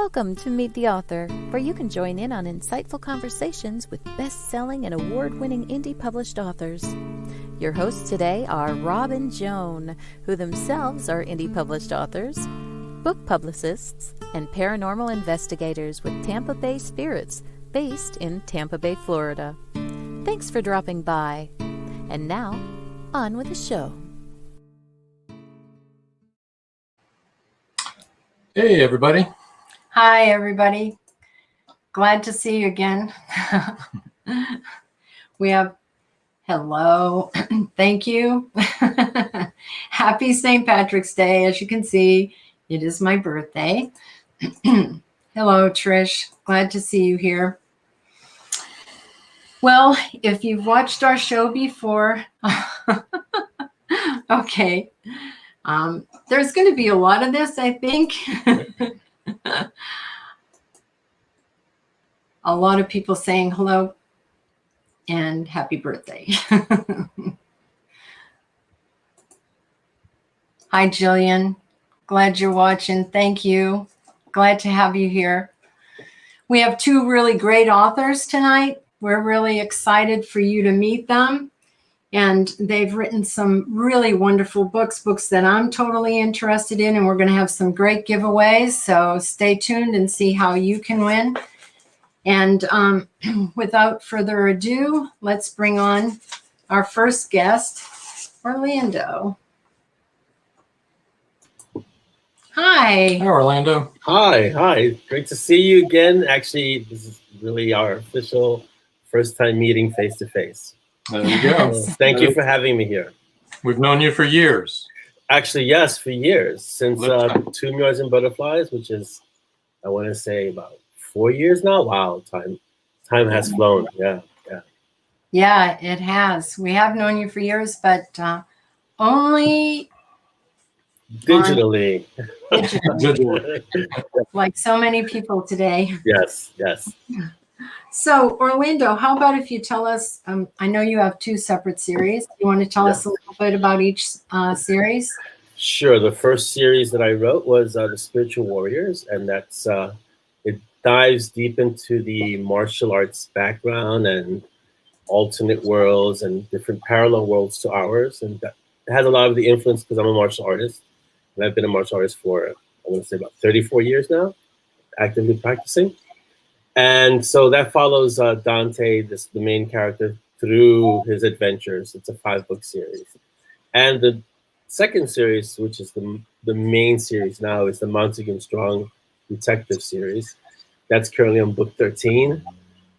Welcome to Meet the Author, where you can join in on insightful conversations with best-selling and award-winning indie published authors. Your hosts today are Rob and Joan, who themselves are indie published authors, book publicists, and paranormal investigators with Tampa Bay Spirits, based in Tampa Bay, Florida. Thanks for dropping by. And now, on with the show. Hey, everybody. Hi, everybody. Glad to see you again. We have hello. Thank you. Happy St. Patrick's Day. As you can see, it is my birthday. Hello, Trish. Glad to see you here. Well, if you've watched our show before, okay. There's going to be a lot of this, I think. A lot of people saying hello and happy birthday. Hi, Jillian. Glad you're watching. Thank you. Glad to have you here. We have two really great authors tonight. We're really excited for you to meet them. And they've written some really wonderful books that I'm totally interested in. And we're going to have some great giveaways. So stay tuned and see how you can win. And without further ado, let's bring on our first guest, Orlando. Hi. Hi, Orlando. Hi. Great to see you again. Actually, this is really our official first time meeting face to face. There you go. Thank you for having me here. We've known you for years. Actually, yes, for years. Since Two Mirrors and Butterflies, which is, I want to say, about 4 years now. Wow, time has flown. Yeah, it has. We have known you for years, but only digitally. Like so many people today. Yes. So, Orlando, how about if you tell us, I know you have two separate series. You want to tell us a little bit about each series? Sure. The first series that I wrote was The Spiritual Warriors, and that's it dives deep into the martial arts background and alternate worlds and different parallel worlds to ours. And that has a lot of the influence because I'm a martial artist. And I've been a martial artist for, I want to say, about 34 years now, actively practicing. And so that follows Dante, the main character, through his adventures. It's a 5-book series. And the second series, which is the main series now, is the Montague and Strong Detective series. That's currently on book 13.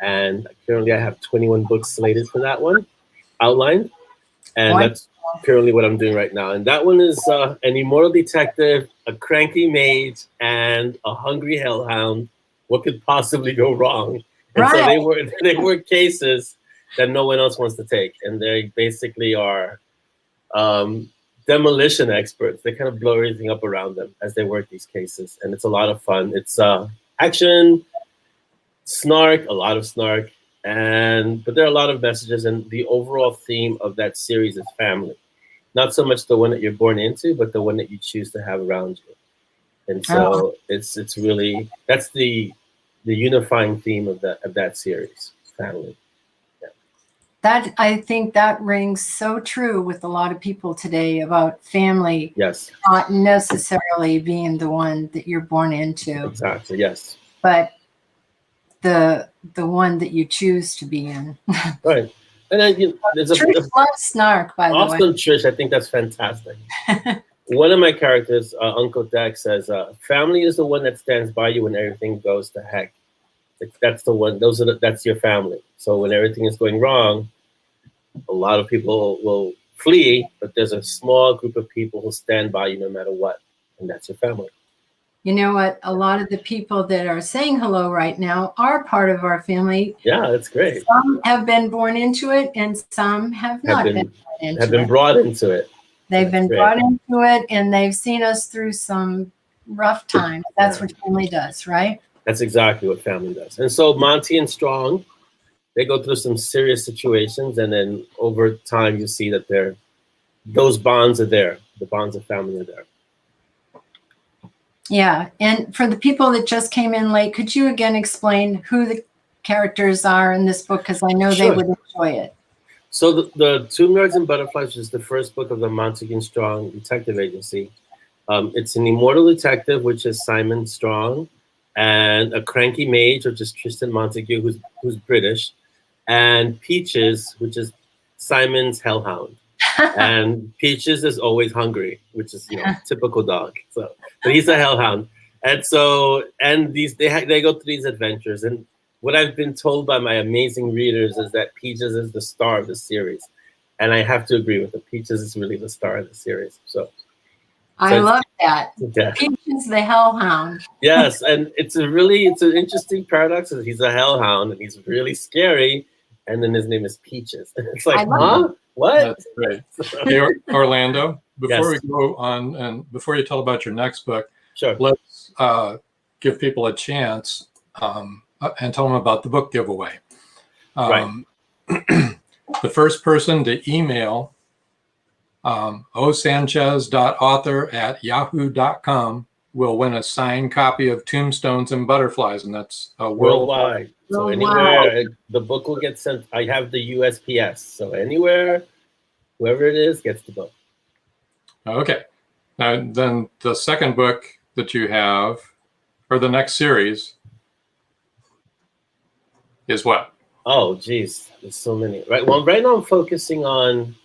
And currently I have 21 books slated for that one, outlined. And that's currently what I'm doing right now. And that one is an immortal detective, a cranky mage, and a hungry hellhound. What could possibly go wrong? And so they were cases that no one else wants to take. And they basically are demolition experts. They kind of blow everything up around them as they work these cases. And it's a lot of fun. It's action, snark, a lot of snark. But there are a lot of messages. And the overall theme of that series is family. Not so much the one that you're born into, but the one that you choose to have around you. And so it's really, that's the unifying theme of that series, family. That, I think that rings so true with a lot of people today about family. Yes. Not necessarily being the one that you're born into. Exactly, yes. But the one that you choose to be in. Right. And then Trish loves snark, by the way. Awesome, Trish. I think that's fantastic. One of my characters, Uncle Dex, says, family is the one that stands by you when everything goes to heck. That's the one. That's your family. So when everything is going wrong, a lot of people will flee, but there's a small group of people who stand by you no matter what, and that's your family. You know what? A lot of the people that are saying hello right now are part of our family. Yeah, that's great. Some have been born into it, and some have not been brought into it. They've been brought into it, and they've seen us through some rough times. That's what family does, right? That's exactly what family does. And so Monty and Strong, they go through some serious situations, and then over time you see that those bonds are there. The bonds of family are there. Yeah. And for the people that just came in late, could you again explain who the characters are in this book? Because I know they Sure. would enjoy it. So the Tombyards and Butterflies is the first book of the Montague and Strong Detective Agency. It's an immortal detective, which is Simon Strong, and a cranky mage, which is Tristan Montague, who's British, and Peaches, which is Simon's hellhound. And Peaches is always hungry, which is typical dog. So, but he's a hellhound, and they go through these adventures. And what I've been told by my amazing readers is that Peaches is the star of the series, and I have to agree with them. Peaches is really the star of the series. So I love that. Yeah. Peaches the hellhound. Yes, and it's an interesting paradox. He's a hellhound, and he's really scary, and then his name is Peaches. It's like, huh? What? That's great. Hey, Orlando, before Yes. we go on and before you tell about your next book, Sure. let's give people a chance and tell them about the book giveaway. Right. The first person to email osanchez.author@yahoo.com will win a signed copy of Tombstones and Butterflies, and that's Worldwide. So anywhere the book will get sent. I have the USPS, so anywhere, whoever it is gets the book. Okay. Then the second book that you have, or the next series, is what? Oh, geez, there's so many. Right. Well, right now I'm focusing on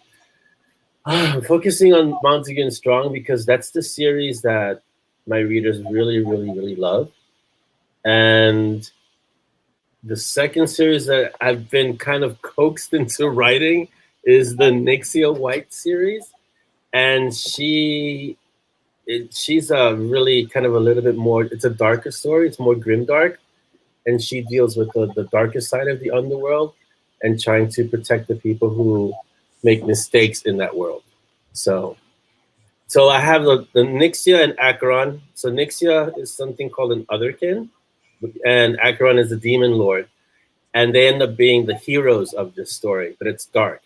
Montague and Strong because that's the series that my readers really, really, really love. And the second series that I've been kind of coaxed into writing is the Nixia White series. And she's a really kind of a little bit more, it's a darker story. It's more grimdark. And she deals with the darkest side of the underworld and trying to protect the people who make mistakes in that world. So I have the Nixia and Acheron. So Nixia is something called an otherkin, and Acheron is the demon lord. And they end up being the heroes of this story, but it's dark.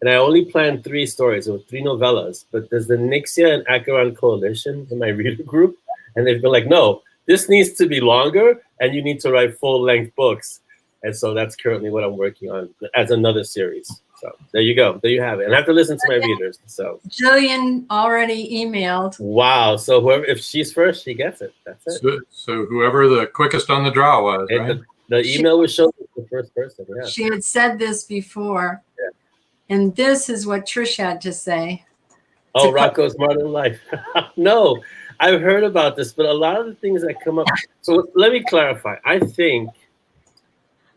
And I only planned 3 stories, or 3 novellas, but there's the Nixia and Acheron coalition in my reader group, and they've been like, no, this needs to be longer, and you need to write full-length books. And so that's currently what I'm working on as another series. So there you go. There you have it. And I have to listen to my readers. So Jillian already emailed. Wow. So if she's first, she gets it. That's it. So whoever the quickest on the draw was, And right? the email was shown to the first person. Yeah. She had said this before. Yeah. And this is what Trish had to say. Oh, Rocco's Modern Life. No, I've heard about this, but a lot of the things that come up. So let me clarify. I think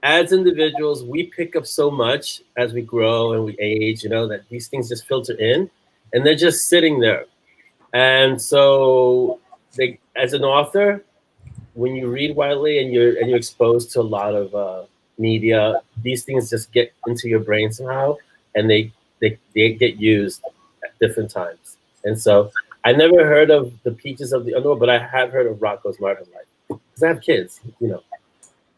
as individuals, we pick up so much as we grow and we age, that these things just filter in and they're just sitting there. And so as an author, when you read widely and you're exposed to a lot of media, these things just get into your brain somehow and they get used at different times. And so I never heard of the Peaches of the Underworld, but I have heard of Rocco's Modern Life because I have kids,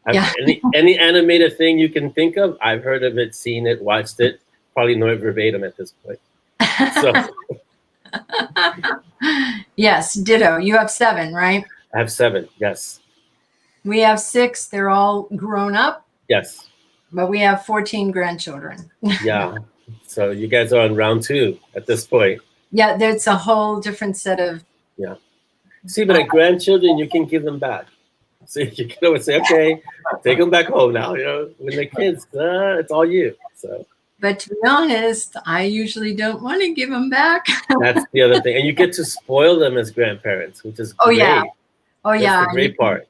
Yeah. Any animated thing you can think of, I've heard of it, seen it, watched it, probably know it verbatim at this point. So Yes, ditto. You have 7, right? I have 7, yes. We have 6. They're all grown up, Yes. but we have 14 grandchildren. Yeah. So you guys are on round 2 at this point. Yeah, there's a whole different set of. Yeah. See, but at grandchildren, you can give them back. So you can always say, okay, take them back home now. When they're kids, it's all you. So. But to be honest, I usually don't want to give them back. That's the other thing. And you get to spoil them as grandparents, which is Oh, great. yeah. Oh, That's yeah. the great part.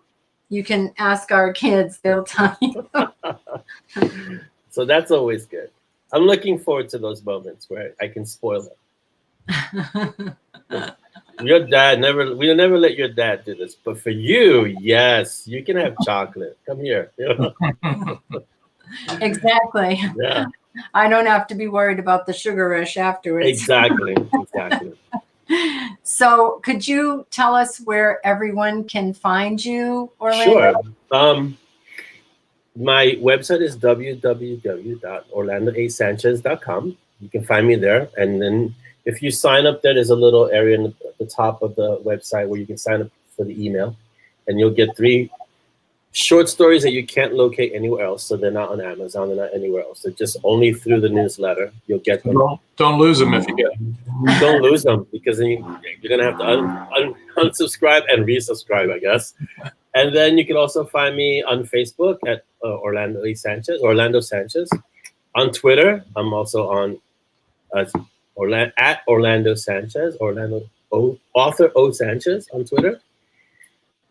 You can ask our kids. They'll tell you. So that's always good. I'm looking forward to those moments where I can spoil them. Your dad we'll never let your dad do this, but for you, yes, you can have chocolate. Come here. Exactly. Yeah. I don't have to be worried about the sugar rush afterwards. Exactly. So could you tell us where everyone can find you, Orlando? Sure. My website is www.orlandoasanchez.com. You can find me there. And then if you sign up there's a little area at the top of the website where you can sign up for the email, and you'll get 3 short stories that you can't locate anywhere else. So they're not on Amazon, they're not anywhere else. They're just only through the newsletter. You'll get them. Don't lose them if you get them. Don't lose them, because then you're going to have to unsubscribe and resubscribe, I guess. And then you can also find me on Facebook at Orlando Sanchez. On Twitter, I'm also on at Orlando Sanchez, author O Sanchez on Twitter.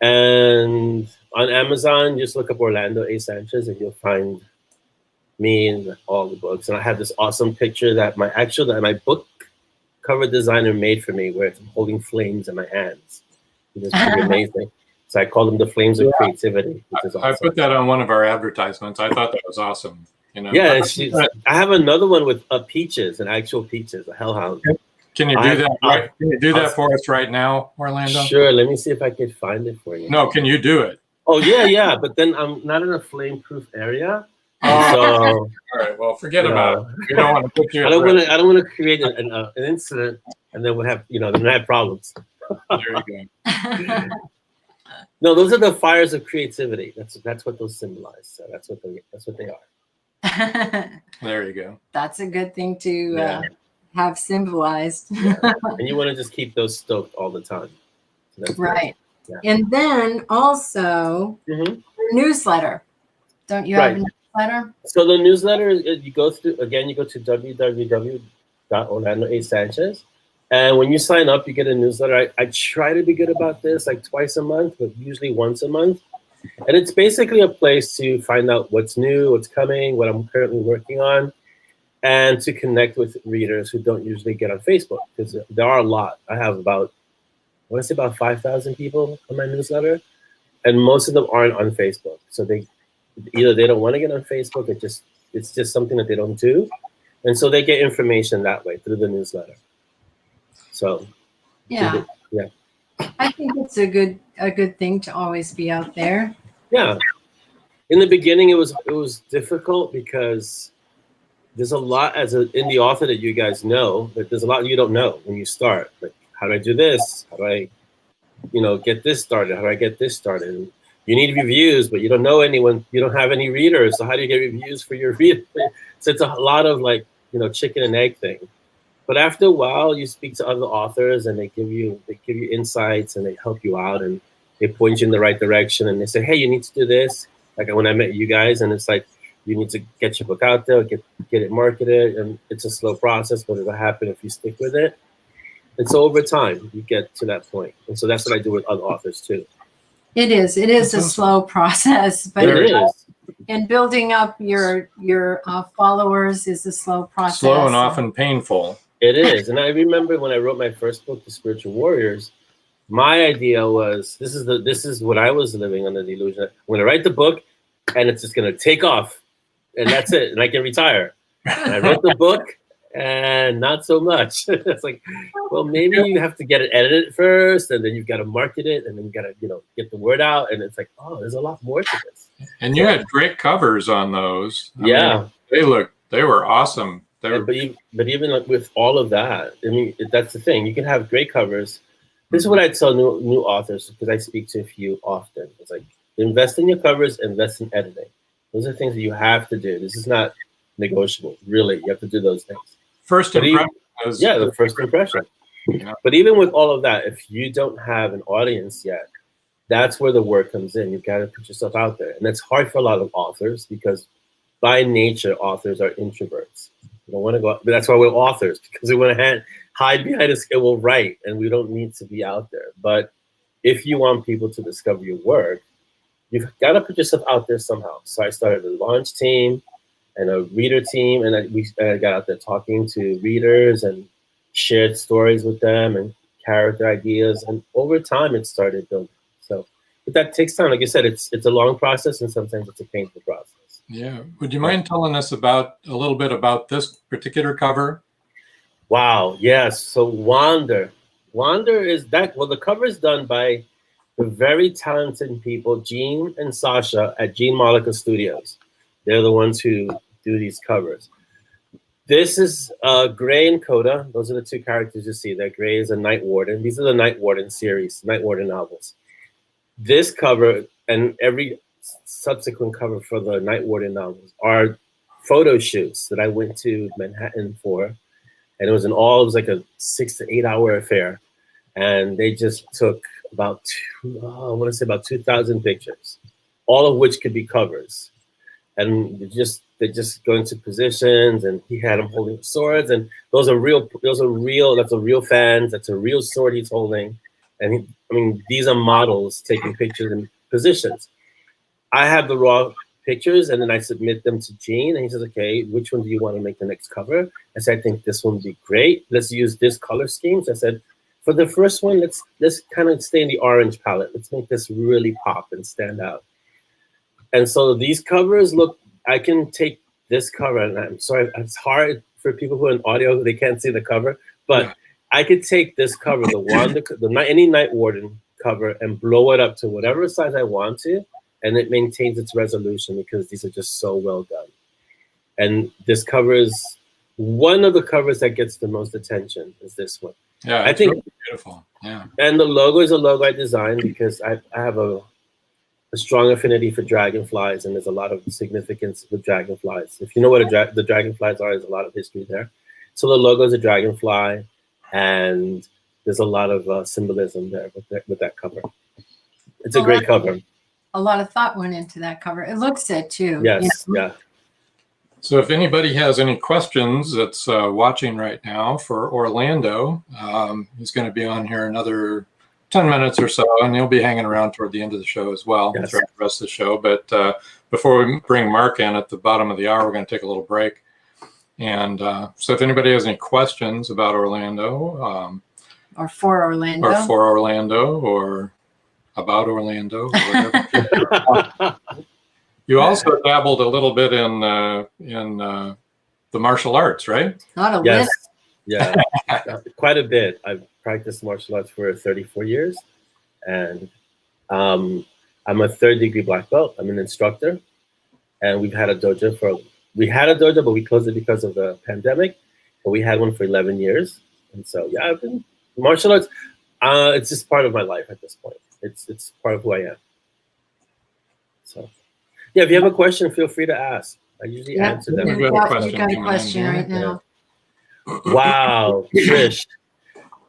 And on Amazon, just look up Orlando A. Sanchez and you'll find me and all the books. And I have this awesome picture that my book cover designer made for me, where it's holding flames in my hands. It's pretty amazing. So I call them the flames of creativity, which is awesome. I put that on one of our advertisements. I thought that was awesome. You know? Yeah, I have another one with peaches, an actual peaches, a hellhound. Can you do that? Can you do that for us right now, Orlando? Sure. Let me see if I can find it for you. No, can you do it? Oh yeah. But then I'm not in a flame-proof area. Oh, so all right. Well, forget about it. We don't want to put you. I don't want to create an incident, and then we'll have problems. There you go. No, those are the fires of creativity. That's what those symbolize. So that's what they are. There you go. That's a good thing to have symbolized. Yeah. And you want to just keep those stoked all the time. So right. Yeah. And then also the newsletter. Don't you have a newsletter? So the newsletter, you go to www.orlandoasanchez. And when you sign up, you get a newsletter. I try to be good about this, like twice a month, but usually once a month. And it's basically a place to find out what's new, what's coming, what I'm currently working on, and to connect with readers who don't usually get on Facebook, because there are a lot. I have about 5,000 people on my newsletter, and most of them aren't on Facebook. So they don't want to get on Facebook, it's just something that they don't do. And so they get information that way through the newsletter. So yeah. I think it's a good thing to always be out there. Yeah. In the beginning, it was difficult because there's a lot as an indie author that you guys know, but there's a lot you don't know when you start. Like, how do I do this? How do I, get this started? How do I get this started? And you need reviews, but you don't know anyone. You don't have any readers. So how do you get reviews for your readers? So it's a lot of chicken and egg thing. But after a while, you speak to other authors, and they give you insights, and they help you out, and they point you in the right direction, and they say, hey, you need to do this. Like when I met you guys, and it's like, you need to get your book out there, get it marketed, and it's a slow process, but it'll happen if you stick with it. And so over time, you get to that point. And so that's what I do with other authors too. It is a slow process, but it is. And building up your followers is a slow process. Slow and often painful. It is. And I remember when I wrote my first book, The Spiritual Warriors, my idea was, this is what I was living under the illusion. I'm going to write the book and it's just going to take off and that's it. And I can retire. And I wrote the book and not so much. It's like, well, maybe you have to get it edited first, and then you've got to market it, and then you got to, get the word out. And it's like, oh, there's a lot more to this. And you had great covers on those. I mean, they were awesome. But even with all of that, I mean, that's the thing. You can have great covers. This is what I tell new authors, because I speak to a few often. It's like, invest in your covers, invest in editing. Those are things that you have to do. This is not negotiable. Really, you have to do those things. First impression. The first impression. Yeah. But even with all of that, if you don't have an audience yet, that's where the work comes in. You've got to put yourself out there. And that's hard for a lot of authors, because by nature, authors are introverts. They don't want to go out, but that's why we're authors, because we want to hide behind a screen. We'll write, and we don't need to be out there. But if you want people to discover your work, you've got to put yourself out there somehow. So I started a launch team and a reader team, and I got out there talking to readers and shared stories with them and character ideas. And over time, it started building. So, but that takes time. Like I said, it's a long process, and sometimes it's a painful process. Yeah. Would you mind telling us a little bit about this particular cover? Wow. Yes. So Wander is that. Well, the cover is done by the very talented people, Gene and Sasha at Gene Malika Studios. They're the ones who do these covers. This is Gray and Coda. Those are the two characters you see there. Gray is a Night Warden. These are the Night Warden series, Night Warden novels. this cover and every subsequent cover for the Night Warden novels are photo shoots that I went to Manhattan for, and it was like a 6 to 8 hour affair, and they just took about 2,000 pictures, all of which could be covers, and they just go into positions, and he had them holding swords, and that's a real fans, that's a real sword he's holding, and these are models taking pictures in positions. I have the raw pictures, and then I submit them to Gene, and he says, okay, which one do you want to make the next cover? I said, I think this one would be great. Let's use this color scheme. So I said, for the first one, let's kind of stay in the orange palette. Let's make this really pop and stand out. And so these covers look, I can take this cover, and I'm sorry, it's hard for people who are in audio, they can't see the cover, but I could take this cover, any Night Warden cover, and blow it up to whatever size I want to, and it maintains its resolution because these are just so well done. And this cover is one of the covers that gets the most attention is this one. Yeah, I think really beautiful. Yeah. And the logo is a logo I designed because I have a strong affinity for dragonflies, and there's a lot of significance with dragonflies. If you know what the dragonflies are, there's a lot of history there. So the logo is a dragonfly, and there's a lot of symbolism there with that cover. It's a great cover. A lot of thought went into that cover. It looks it too. Yes, yeah. So if anybody has any questions that's watching right now for Orlando, he's going to be on here another 10 minutes or so, and he'll be hanging around toward the end of the show as well, yes, throughout the rest of the show. But before we bring Mark in at the bottom of the hour, we're going to take a little break. And so if anybody has any questions about Orlando, or for Orlando, or about Orlando, or whatever. You also dabbled a little bit in the martial arts, right? Not a yes, little. yeah, quite a bit. I've practiced martial arts for 34 years, and I'm a 3rd-degree black belt. I'm an instructor, and we've had a dojo but we closed it because of the pandemic. But we had one for 11 years, and so yeah, I've been martial arts. It's just part of my life at this point. It's part of who I am. So, yeah, if you have a question, feel free to ask. I usually answer them. You got a question right now. Wow, Trish,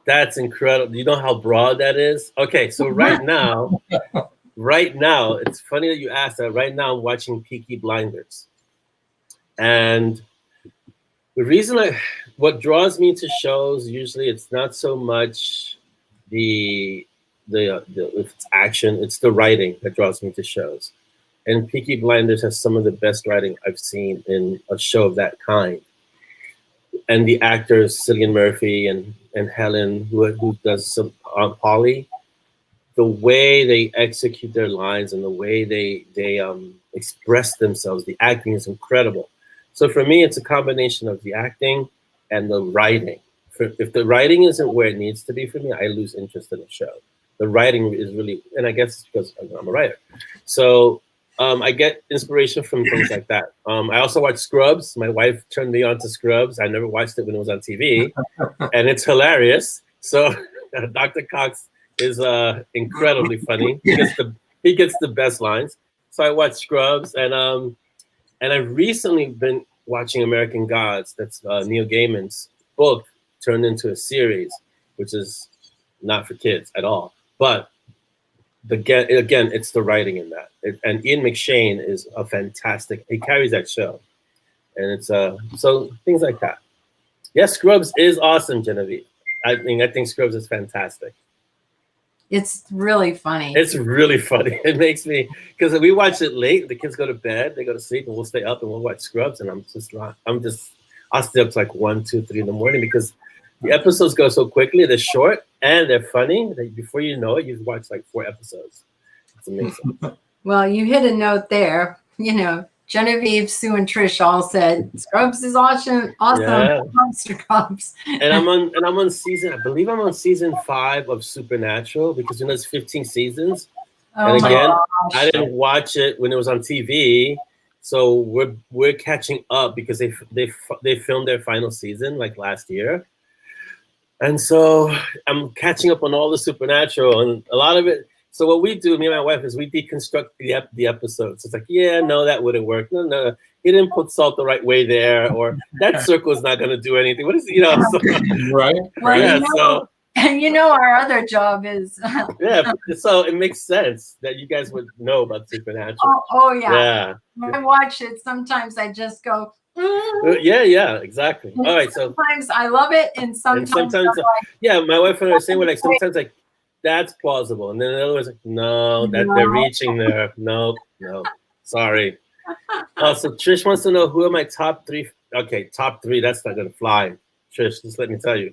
that's incredible. You know how broad that is? Okay, so right now, it's funny that you asked that. Right now, I'm watching Peaky Blinders. And the reason what draws me to shows, usually it's not so much the if it's action, it's the writing that draws me to shows. And Peaky Blinders has some of the best writing I've seen in a show of that kind. And the actors, Cillian Murphy and Helen, who does some Polly, the way they execute their lines and the way they express themselves, the acting is incredible. So for me, it's a combination of the acting and the writing. If the writing isn't where it needs to be for me, I lose interest in the show. The writing is really, and I guess it's because I'm a writer. So I get inspiration from things like that. I also watch Scrubs. My wife turned me on to Scrubs. I never watched it when it was on TV, and it's hilarious. So Dr. Cox is incredibly funny. He gets the best lines. So I watch Scrubs, and I've recently been watching American Gods. That's Neil Gaiman's book turned into a series, which is not for kids at all. But again, it's the writing in that. And Ian McShane is a fantastic. He carries that show, and it's so things like that. Yes, Scrubs is awesome, Genevieve. I think Scrubs is fantastic. It's really funny. It's really funny. It makes me, because we watch it late. The kids go to bed, they go to sleep, and we'll stay up and we'll watch Scrubs. And I'll stay up to like 1, 2, 3 in the morning because the episodes go so quickly. They're short and they're funny. Before you know it, you've watched like 4 episodes. It's amazing. Well, you hit a note there. Genevieve, Sue, and Trish all said Scrubs is awesome. Yeah. Monster Scrubs. And I'm on season. I believe I'm on season 5 of Supernatural because there's 15 seasons. Oh, and again, gosh. I didn't watch it when it was on TV, so we're catching up because they filmed their final season like last year. And so I'm catching up on all the Supernatural, and a lot of it, So what we do, me and my wife, is we deconstruct the episodes. It's like, yeah, no, that wouldn't work. No, he didn't put salt the right way there, or that circle is not going to do anything. What is, So, Right. Well, yeah, our other job is. Yeah, so it makes sense that you guys would know about Supernatural. Oh yeah. Yeah. When I watch it, sometimes I just go. Yeah, exactly. All right, so sometimes I love it, and sometimes I'm like, yeah, my wife and I are saying, we're like, sometimes like that's plausible, and then the other one's like, no, that they're reaching there. No, sorry. So Trish wants to know, who are my top three? Okay, top three. That's not gonna fly, Trish. Just let me tell you.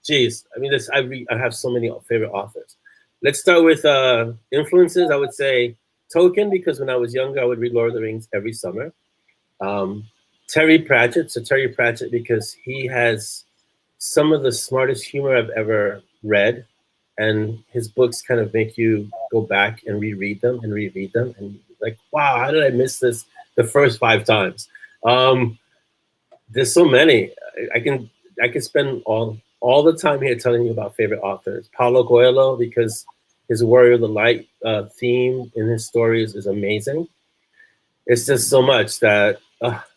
Geez, I mean, I have so many favorite authors. Let's start with influences. I would say Tolkien, because when I was younger, I would read Lord of the Rings every summer. Terry Pratchett. So Terry Pratchett, because he has some of the smartest humor I've ever read, and his books kind of make you go back and reread them, and like, wow, how did I miss this the first 5 times? There's so many. I can spend all the time here telling you about favorite authors. Paulo Coelho, because his Warrior of the Light theme in his stories is amazing. It's just so much that I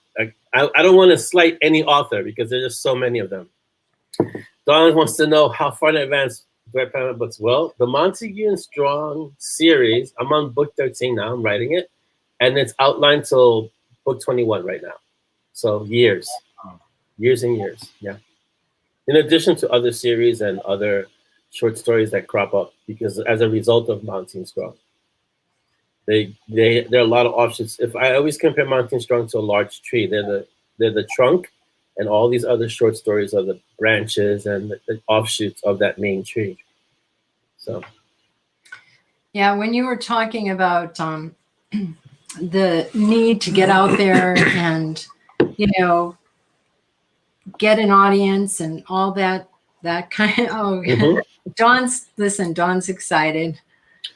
don't want to slight any author, because there's just so many of them. Don wants to know, how far in advance do I plan my books? Well, the Montague and Strong series, I'm on book 13 now. I'm writing it, and it's outlined till book 21 right now. So years and years. Yeah. In addition to other series and other short stories that crop up, because as a result of Montague and Strong, there are a lot of offshoots. If I always compare Montague and Strong to a large tree, they're the trunk, and all these other short stories are the branches and the offshoots of that main tree. So, yeah, when you were talking about the need to get out there and get an audience and all that kind of. Don's excited.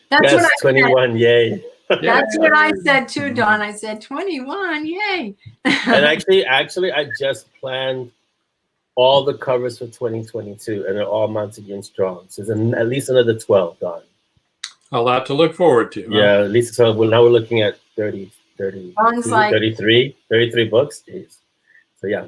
That's what I 21, said. Yay. That's what I said too, Don. I said 21, yay. And actually, I just planned all the covers for 2022, and they're all Montague and Strong. So there's at least another 12, Don. A lot to look forward to. Huh? Yeah, at least so. Well, now we're looking at 33 books. Jeez. So yeah.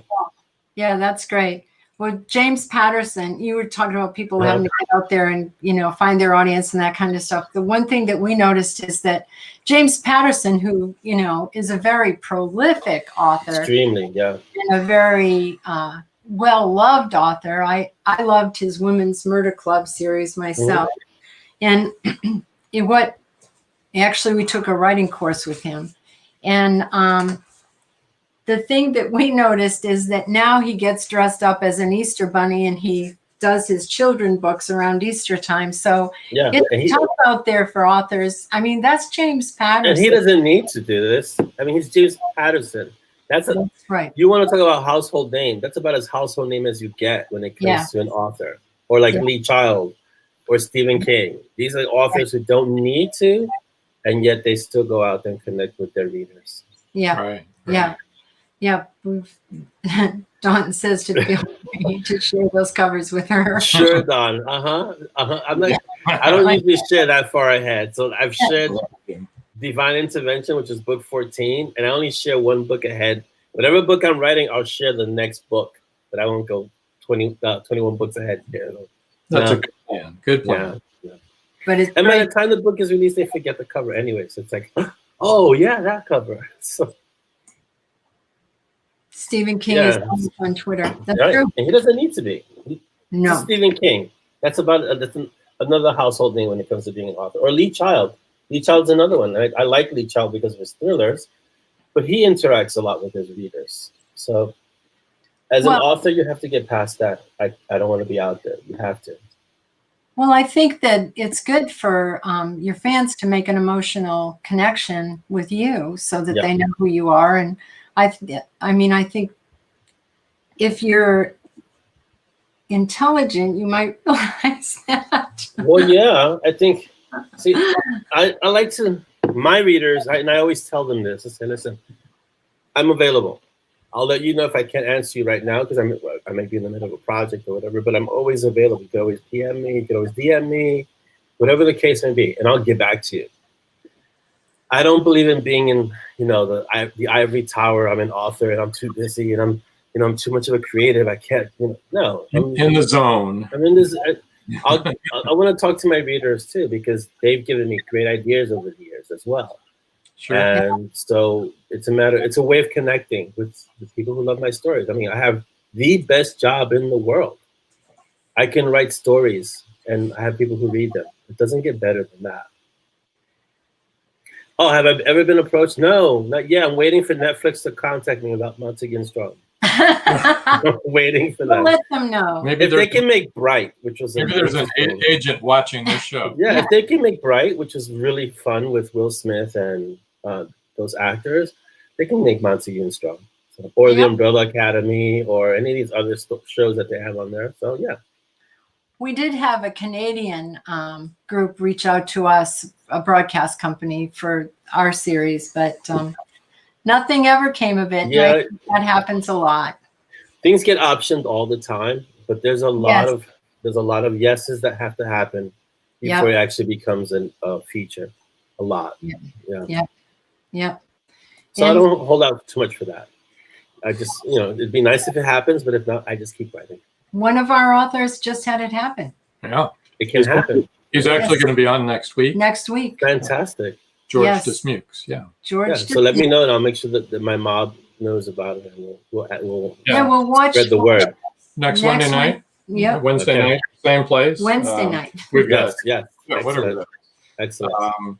Yeah, that's great. Well, James Patterson, you were talking about people having to get out there and, find their audience and that kind of stuff. The one thing that we noticed is that James Patterson, who, is a very prolific author. Extremely, yeah. And a very well-loved author. I loved his Women's Murder Club series myself. And actually, we took a writing course with him. And the thing that we noticed is that now he gets dressed up as an Easter bunny, and he does his children books around Easter time. So it's tough out there for authors. I mean, that's James Patterson. And he doesn't need to do this. I mean, he's James Patterson. That's right. You want to talk about household name? That's about as household name as you get when it comes to an author, or like Lee Child or Stephen King. These are authors who don't need to, and yet they still go out and connect with their readers. Yeah. Right. Yeah. Yeah. Dawn says to share those covers with her. Sure, Dawn. I don't usually share that far ahead. So I've shared Divine Intervention, which is book 14, and I only share one book ahead. Whatever book I'm writing, I'll share the next book, but I won't go 21 books ahead. That's a good plan. Good plan. Yeah. But and by the time the book is released, they forget the cover anyway. So it's like, oh yeah, that cover. So Stephen King is on Twitter. That's true. And he doesn't need to be. No. Stephen King. That's another household name when it comes to being an author. Or Lee Child. Lee Child's another one. I like Lee Child because of his thrillers, but he interacts a lot with his readers. So as an author, you have to get past that. I don't want to be out there. You have to. Well, I think that it's good for your fans to make an emotional connection with you so that they know who you are. And I think if you're intelligent, you might realize that. Well, yeah, I think, see, I like to, my readers, and I always tell them this, I say, listen, I'm available. I'll let you know if I can't answer you right now because I might be in the middle of a project or whatever, but I'm always available. You can always PM me, you can always DM me. whatever the case may be, and I'll get back to you. I don't believe in being in, the ivory tower. I'm an author and I'm too busy and I'm too much of a creative. I can't, no. I'm in the zone. I'm in this. I want to talk to my readers too, because they've given me great ideas over the years as well. Sure. And so it's a way of connecting with the people who love my stories. I mean, I have the best job in the world. I can write stories and I have people who read them. It doesn't get better than that. Oh, have I ever been approached? No, not yet. I'm waiting for Netflix to contact me about Montague and Strong. I'm waiting for that. Let them know. Maybe if they can make Bright, which was maybe there's an agent watching this show. Yeah, if they can make Bright, which is really fun with Will Smith and those actors, they can make Montague and Strong, or the Umbrella Academy, or any of these other shows that they have on there. So yeah. We did have a Canadian group reach out to us, a broadcast company, for our series, but nothing ever came of it. Yeah, right? That happens a lot. Things get optioned all the time, but there's a lot of yeses that have to happen before it actually becomes a feature. A lot. Yeah. So I don't hold out too much for that. I just, it'd be nice if it happens, but if not, I just keep writing. One of our authors just had it happen. Yeah. It can happen. He's actually going to be on next week. Next week. Fantastic. George Dismukes. Yeah. So let me know, and I'll make sure that my mob knows about it, and we'll watch. Spread the word. Next Monday night. Yeah. Wednesday night, same place. Wednesday night. We've got whatever. Excellent.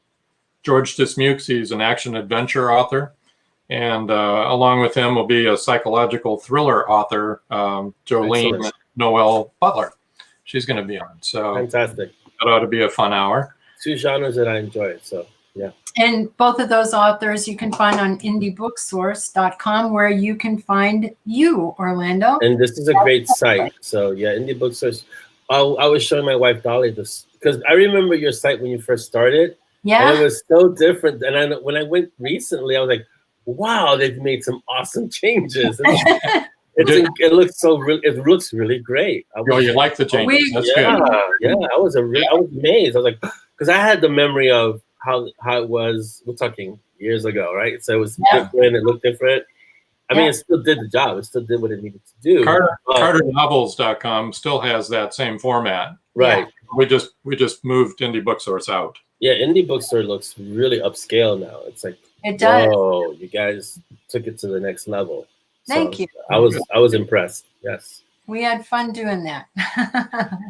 George Dismukes, he's an action adventure author. And along with him will be a psychological thriller author, Jolene Noel Butler. She's going to be on. So fantastic. That ought to be a fun hour. 2 genres that I enjoy. So yeah. And both of those authors you can find on indiebooksource.com, where you can find you, Orlando. And this is a great site. So yeah, Indie Booksource. I was showing my wife Dolly this, because I remember your site when you first started. Yeah. And it was so different. And when I went recently, I was like, wow, they've made some awesome changes. It looks really great. You like the changes? That's good. Yeah, I was amazed. I was like, because I had the memory of how it was. We're talking years ago, right? So it was different. It looked different. I mean, it still did the job. It still did what it needed to do. CarterNovels.com still has that same format. Right. We just moved Indie Booksource out. Yeah, Indie Bookstore looks really upscale now. It's like, it does. Whoa, you guys took it to the next level. Thank you. I was impressed. Yes. We had fun doing that.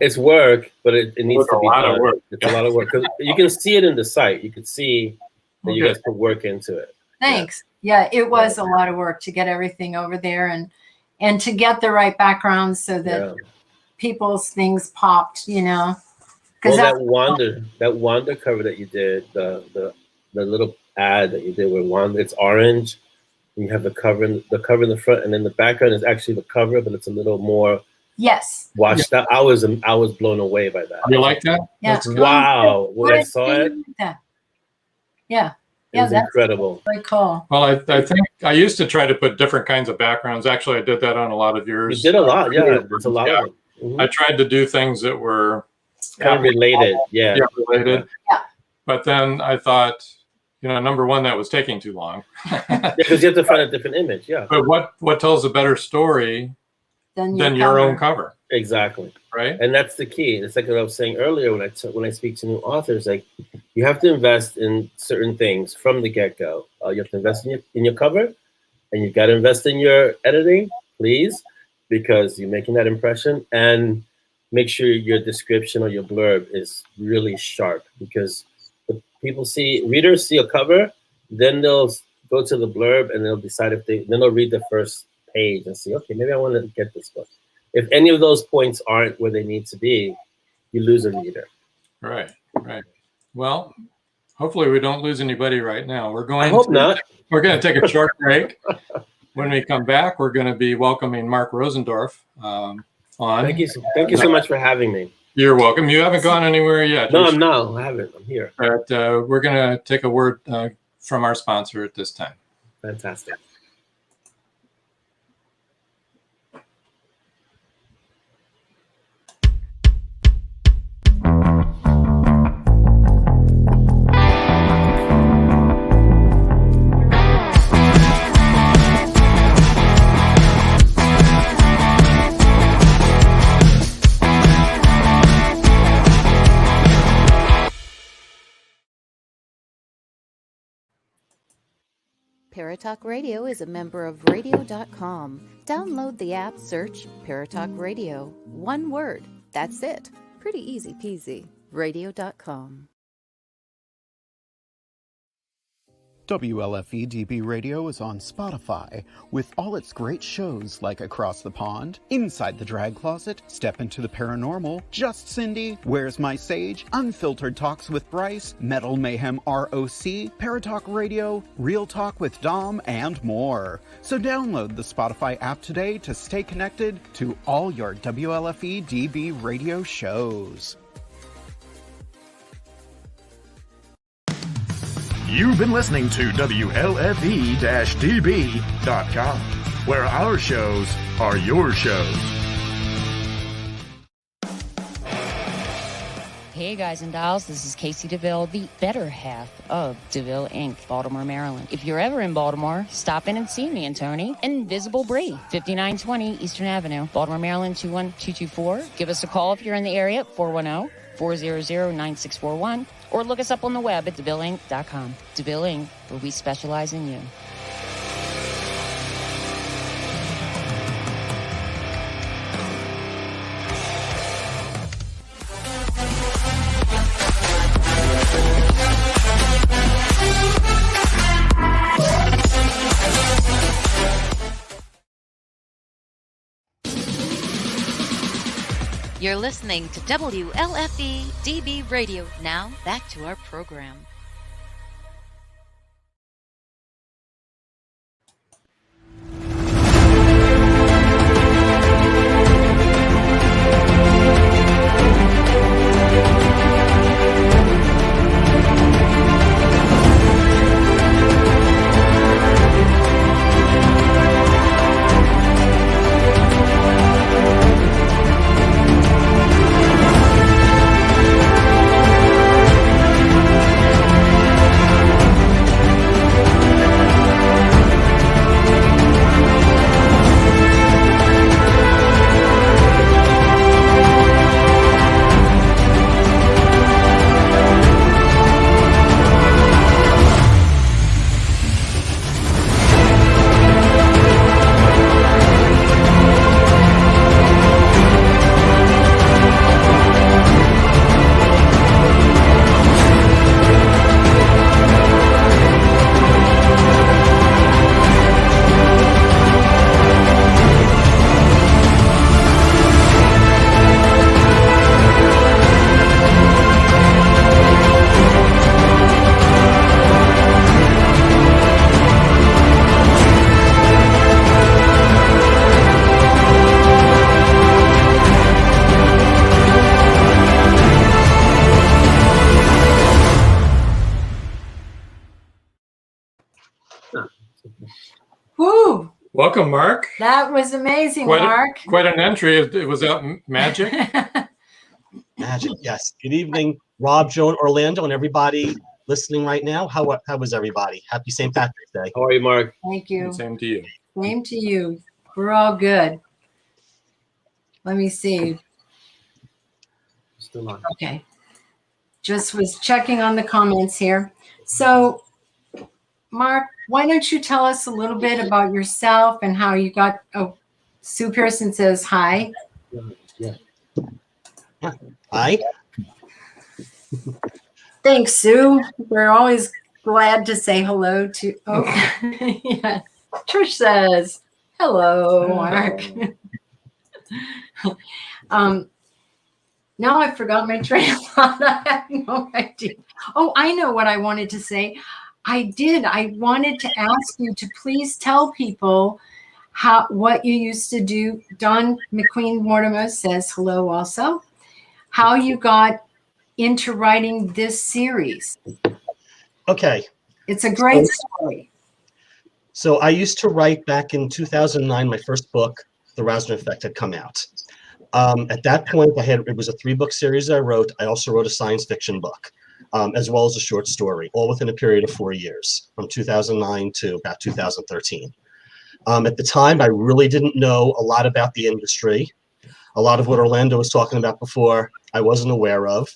It's work, but it needs to be done. It's a lot of work. Because you can see it in the site. You can see that you guys put work into it. Thanks. Yeah, it was a lot of work to get everything over there and to get the right backgrounds so that people's things popped, Well, that Wanda cover that you did, the little ad that you did with Wanda, it's orange. And you have the cover in the front, and then the background is actually the cover, but it's a little more washed out. I was blown away by that. You like that? Yeah. Wow. When I saw it. Yeah. It was incredible. Very cool. Well, I think I used to try to put different kinds of backgrounds. Actually, I did that on a lot of yours. You did a lot, yeah. There's a lot of them. Mm-hmm. I tried to do things that were kind of related. Yeah. Related. Yeah. But then I thought, number one, that was taking too long. Because you have to find a different image. Yeah. But what tells a better story than your own cover? Exactly. Right. And that's the key. It's like what I was saying earlier when I speak to new authors. Like, you have to invest in certain things from the get-go. You have to invest in your cover, and you've got to invest in your editing, please, because you're making that impression. And make sure your description or your blurb is really sharp, because readers see a cover, then they'll go to the blurb and they'll decide then they'll read the first page and see, okay, maybe I want to get this book. If any of those points aren't where they need to be, you lose a reader. Right. Well, hopefully we don't lose anybody right now. I hope not. We're going to take a short break. When we come back, we're going to be welcoming Mark Rosendorf on. Thank you so much for having me. You're welcome. You haven't gone anywhere yet. No, I haven't. I'm here. But we're going to take a word from our sponsor at this time. Fantastic. Paratalk Radio is a member of Radio.com. Download the app, search Paratalk Radio. One word. That's it. Pretty easy peasy. Radio.com. WLFE DB Radio is on Spotify with all its great shows like Across the Pond, Inside the Drag Closet, Step into the Paranormal, Just Cindy, Where's My Sage, Unfiltered Talks with Bryce, Metal Mayhem ROC, Paratalk Radio, Real Talk with Dom, and more. So download the Spotify app today to stay connected to all your WLFE DB Radio shows. You've been listening to WLFE-DB.com, where our shows are your shows. Hey guys and dolls, this is Casey DeVille, the better half of DeVille Inc., Baltimore, Maryland. If you're ever in Baltimore, stop in and see me and Tony. Invisible Brie, 5920 Eastern Avenue, Baltimore, Maryland, 21224. Give us a call if you're in the area, 410-400-9641. Or look us up on the web at DeVilleInc.com. DeVille Inc., where we specialize in you. You're listening to WLFE DB Radio. Now, back to our program. Woo! Welcome, Mark. That was amazing, Mark. Quite an entry. Was that magic? Magic, yes. Good evening, Rob, Joan, Orlando, and everybody listening right now. How was everybody? Happy St. Patrick's Day. How are you, Mark? Thank you. Same to you. Same to you. We're all good. Let me see. Still on. Okay. Just was checking on the comments here. So, Mark, why don't you tell us a little bit about yourself and how you got, Sue Pearson says hi. Yeah. Hi. Thanks, Sue. We're always glad to say hello to, yeah. Trish says, hello, Mark. Now I forgot my train of thought. I have no idea. Oh, I know what I wanted to say. I wanted to ask you to please tell people what you used to do. Don McQueen Mortimer says hello also. How you got into writing this series. Okay. It's a great story. So I used to write back in 2009. My first book, The Rosendorf Effect, had come out. At that point, it was a 3-book series I wrote. I also wrote a science fiction book, as well as a short story, all within a period of 4 years, from 2009 to about 2013. At the time, I really didn't know a lot about the industry. A lot of what Orlando was talking about before, I wasn't aware of.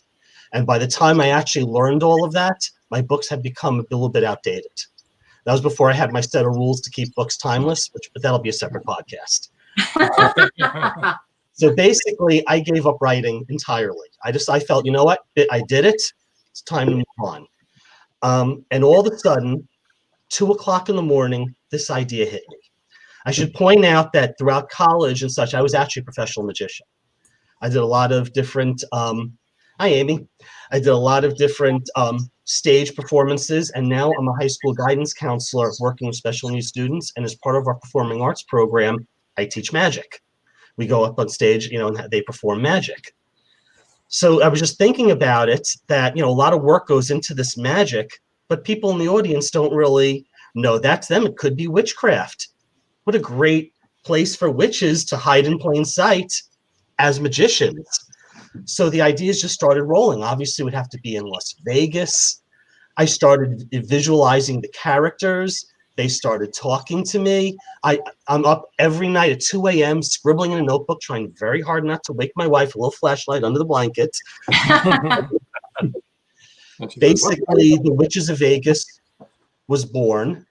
And by the time I actually learned all of that, my books had become a little bit outdated. That was before I had my set of rules to keep books timeless, but that'll be a separate podcast. So basically, I gave up writing entirely. I felt, you know what? I did it. It's time to move on. And all of a sudden, 2 o'clock in the morning, this idea hit me. I should point out that throughout college and such, I was actually a professional magician. I did a lot of different, hi, Amy. I did a lot of different stage performances, and now I'm a high school guidance counselor working with special needs students. And as part of our performing arts program, I teach magic. We go up on stage, and they perform magic. So I was just thinking about it, that, a lot of work goes into this magic, but people in the audience don't really know that's them. It could be witchcraft. What a great place for witches to hide in plain sight as magicians. So the ideas just started rolling. Obviously, it would have to be in Las Vegas. I started visualizing the characters. They started talking to me. I'm up every night at 2 a.m. scribbling in a notebook, trying very hard not to wake my wife, a little flashlight under the blanket. Basically, The Witches of Vegas was born.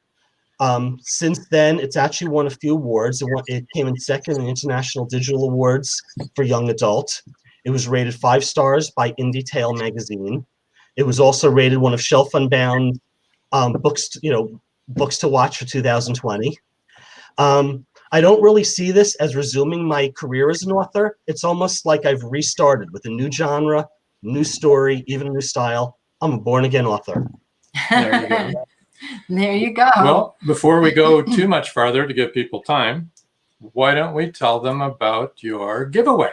Since then, it's actually won a few awards. It came in second in International Digital Awards for Young Adult. It was rated 5 stars by Indie Tale magazine. It was also rated one of Shelf Unbound books to watch for 2020. I don't really see this as resuming my career as an author. It's almost like I've restarted with a new genre, new story, even a new style. I'm a born-again author. There you go. There you go. Well, before we go too much farther to give people time, why don't we tell them about your giveaway?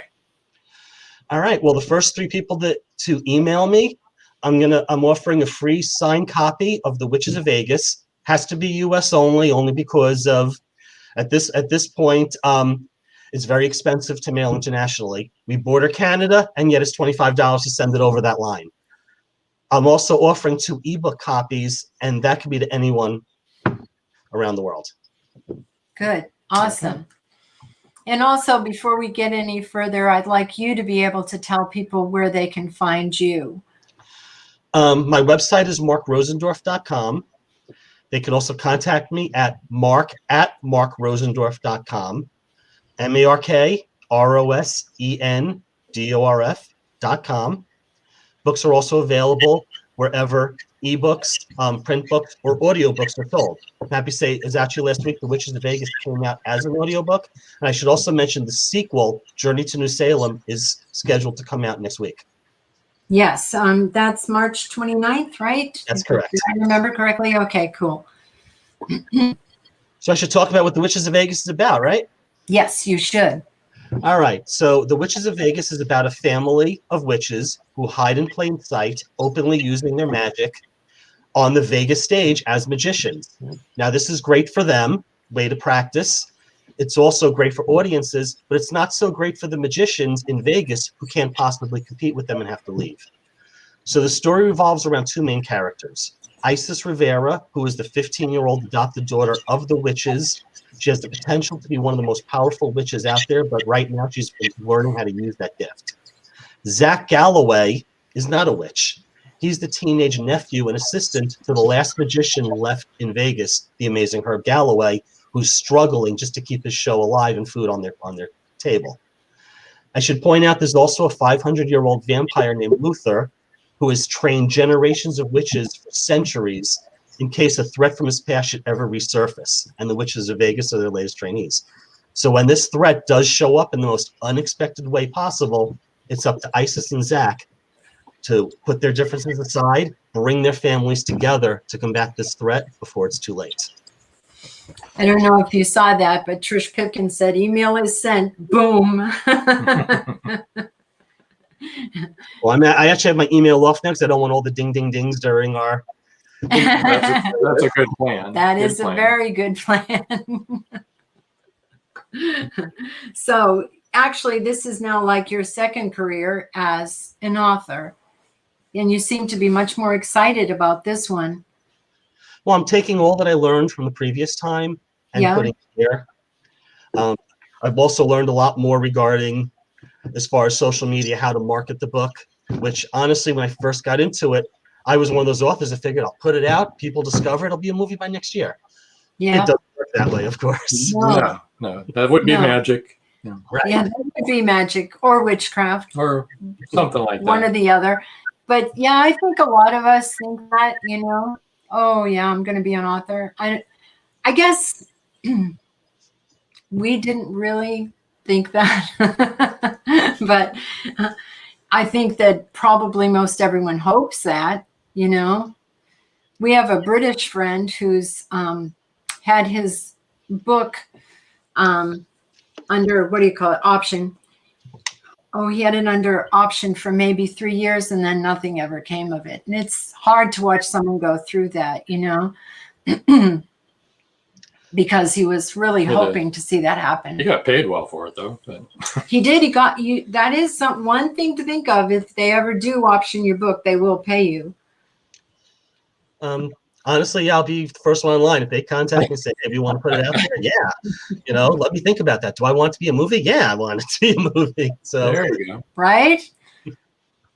All right. Well, the first 3 people to email me, I'm offering a free signed copy of The Witches of Vegas. Has to be U.S. only because of at this point it's very expensive to mail internationally. We border Canada, and yet it's $25 to send it over that line. I'm also offering 2 ebook copies, and that can be to anyone around the world. Good. Awesome. And also, before we get any further, I'd like you to be able to tell people where they can find you. My website is markrosendorf.com. They can also contact me at mark@markrosendorf.com, markrosendorf.com. Books are also available wherever ebooks, print books, or audiobooks are sold. I'm happy to say, as actually last week, The Witches of Vegas came out as an audiobook. And I should also mention the sequel, Journey to New Salem, is scheduled to come out next week. Yes, that's March 29th, right? That's correct. Did I remember correctly? Okay, cool. So I should talk about what The Witches of Vegas is about, right? Yes, you should. All right. So The Witches of Vegas is about a family of witches who hide in plain sight, openly using their magic on the Vegas stage as magicians. Now, this is great for them, way to practice. It's also great for audiences, but it's not so great for the magicians in Vegas who can't possibly compete with them and have to leave. So the story revolves around 2 main characters. Isis Rivera, who is the 15-year-old adopted daughter of the witches. She has the potential to be one of the most powerful witches out there, but right now she's been learning how to use that gift. Zach Galloway is not a witch. He's the teenage nephew and assistant to the last magician left in Vegas, the amazing Herb Galloway, who's struggling just to keep his show alive and food on their table. I should point out there's also a 500-year-old vampire named Luther, who has trained generations of witches for centuries in case a threat from his past should ever resurface. And the Witches of Vegas are their latest trainees. So when this threat does show up in the most unexpected way possible, it's up to Isis and Zach to put their differences aside, bring their families together to combat this threat before it's too late. I don't know if you saw that, but Trish Pipkin said, email is sent. Boom. Well, I actually have my email off now because I don't want all the ding, ding, dings during our... That's a good plan. That is a very good plan. So actually, this is now like your second career as an author. And you seem to be much more excited about this one. Well, I'm taking all that I learned from the previous time and putting it here. I've also learned a lot more regarding, as far as social media, how to market the book, which honestly, when I first got into it, I was one of those authors that figured I'll put it out, people discover it, it'll be a movie by next year. Yeah. It doesn't work that way, of course. No, that would be magic. Yeah. Right. Yeah, that could be magic or witchcraft. Or something like that. One or the other. But yeah, I think a lot of us think that, oh yeah, I'm going to be an author. I guess we didn't really think that. But I think that probably most everyone hopes that, We have a British friend who's had his book under, what do you call it, option. Oh, he had it under option for maybe 3 years and then nothing ever came of it. And it's hard to watch someone go through that, because he was really hoping to see that happen. He got paid well for it, though. But. He did. He got you. That is one thing to think of. If they ever do option your book, they will pay you. Honestly, I'll be the first one online. If they contact me and say, hey, you want to put it out there? Yeah. Let me think about that. Do I want it to be a movie? Yeah, I want it to be a movie. So there you go. Right?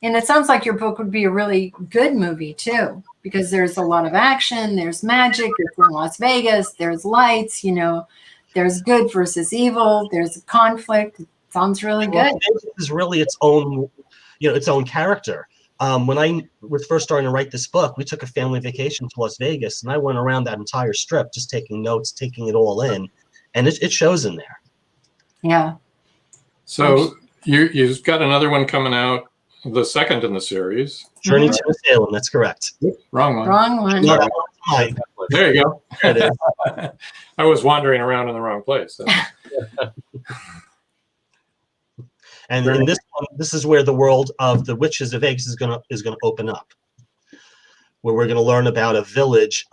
And it sounds like your book would be a really good movie, too, because there's a lot of action. There's magic. It's in Las Vegas. There's lights, there's good versus evil. There's a conflict. It sounds really good. This is really its own, its own character. When I was first starting to write this book, we took a family vacation to Las Vegas, and I went around that entire strip just taking notes, taking it all in, and it shows in there. Yeah. So you've got another one coming out, the second in the series. Journey to Salem, that's correct. Wrong one. Wrong one. No, that one's mine. There you go. There it is. I was wandering around in the wrong place. So. And in this one, this is where the world of the witches of Vegas is gonna open up, where we're gonna learn about a village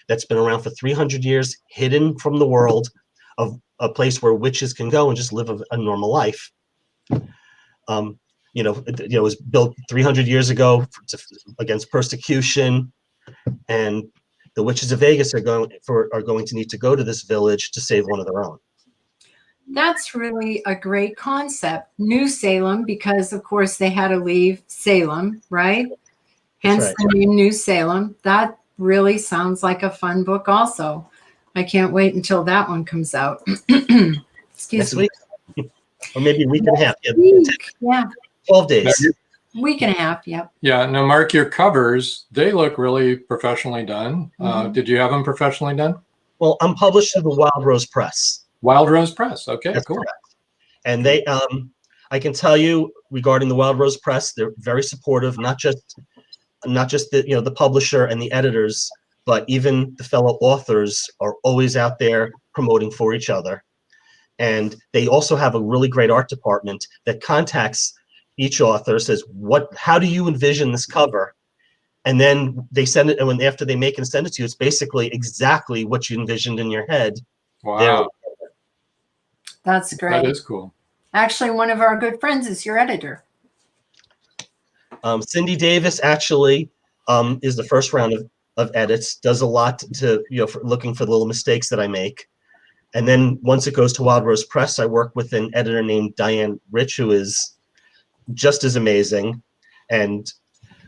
that's been around for 300 years, hidden from the world, of a place where witches can go and just live a normal life. It was built 300 years ago against persecution, and the witches of Vegas are going to need to go to this village to save one of their own. That's really a great concept. New Salem, because of course they had to leave Salem, right? Hence right. The name New Salem. That really sounds like a fun book also. I can't wait until that one comes out. Excuse me. Week. Or maybe a week and a half. Yeah. 12 days. Week and a half, yep. Yeah. Now, Mark, your covers, they look really professionally done. Did you have them professionally done? Well, I'm published through the Wild Rose Press. Wild Rose Press. Okay, That's cool. correct. And they, I can tell you regarding the Wild Rose Press, they're very supportive, not just the the publisher and the editors, but even the fellow authors are always out there promoting for each other. And they also have a really great art department that contacts each author, says, how do you envision this cover? And then they send it, and after they make and send it to you, it's basically exactly what you envisioned in your head. Wow. That's great. That is cool. Actually, one of our good friends is your editor. Cindy Davis actually is the first round of edits, does a lot to, for looking for the little mistakes that I make. And then once it goes to Wild Rose Press, I work with an editor named Diane Rich, who is just as amazing and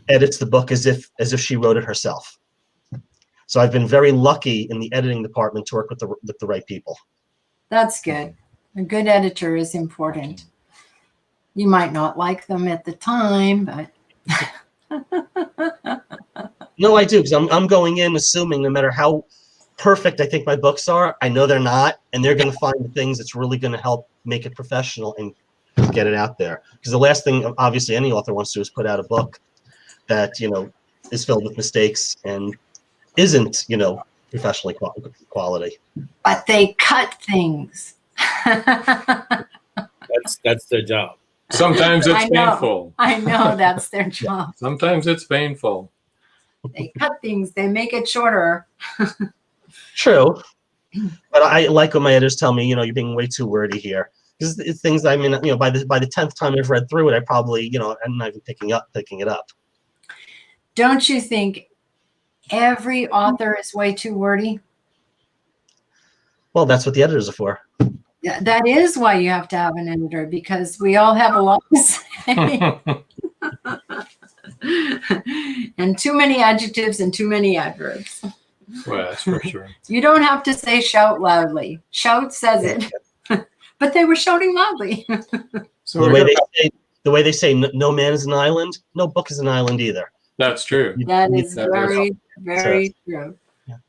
edits the book as if she wrote it herself. So I've been very lucky in the editing department to work with the right people. That's good. A good editor is important. You might not like them at the time, but no, I do, because I'm going in assuming no matter how perfect I think my books are, I know they're not, and they're going to find the things that's really going to help make it professional and get it out there. Because the last thing, obviously, any author wants to do is put out a book that is filled with mistakes and isn't professionally quality. But they cut things. That's their job. Sometimes it's painful. I know that's their job. Sometimes it's painful. They cut things. They make it shorter. True, but I like when my editors tell me, you're being way too wordy here, because it's things by the 10th time I've read through it, I probably, I'm not even picking it up. Don't you think every author is way too wordy? Well, that's what the editors are for. Yeah, that is why you have to have an editor, because we all have a lot to say. And too many adjectives and too many adverbs. Well, that's for sure. You don't have to say shout loudly. Shout says it. But they were shouting loudly. So the way they say no man is an island, no book is an island either. that's true. That is very, very true.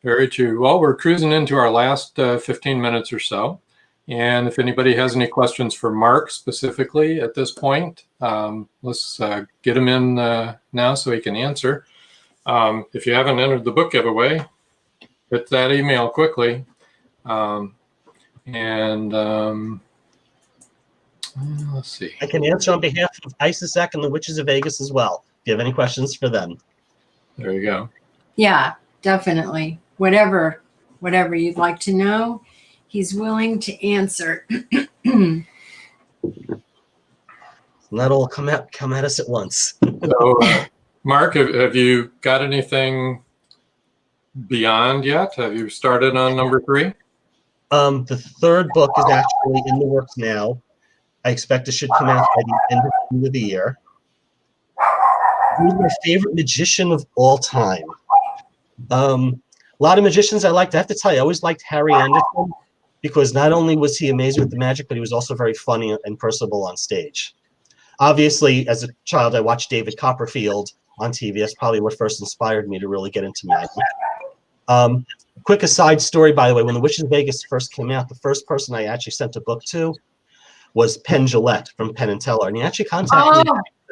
Very true. Well, we're cruising into our last 15 minutes or so. And if anybody has any questions for Mark specifically at this point, let's get them in now so he can answer. If you haven't entered the book giveaway, hit that email quickly. Let's see. I can answer on behalf of Isaac and the Witches of Vegas as well. If you have any questions for them. There you go. Yeah, definitely. Whatever you'd like to know, he's willing to answer. Not all come at us at once. So, Mark, have you got anything beyond yet? Have you started on number 3? The third book is actually in the works now. I expect it should come out by the end of the year. He's my favorite magician of all time. A lot of magicians I liked. I have to tell you, I always liked Harry Anderson because not only was he amazing with the magic, but he was also very funny and personable on stage. Obviously, as a child, I watched David Copperfield on TV. That's probably what first inspired me to really get into magic. Quick aside story, by the way, when The Witches of Vegas first came out, the first person I actually sent a book to was Penn Jillette from Penn and Teller. And he actually contacted me.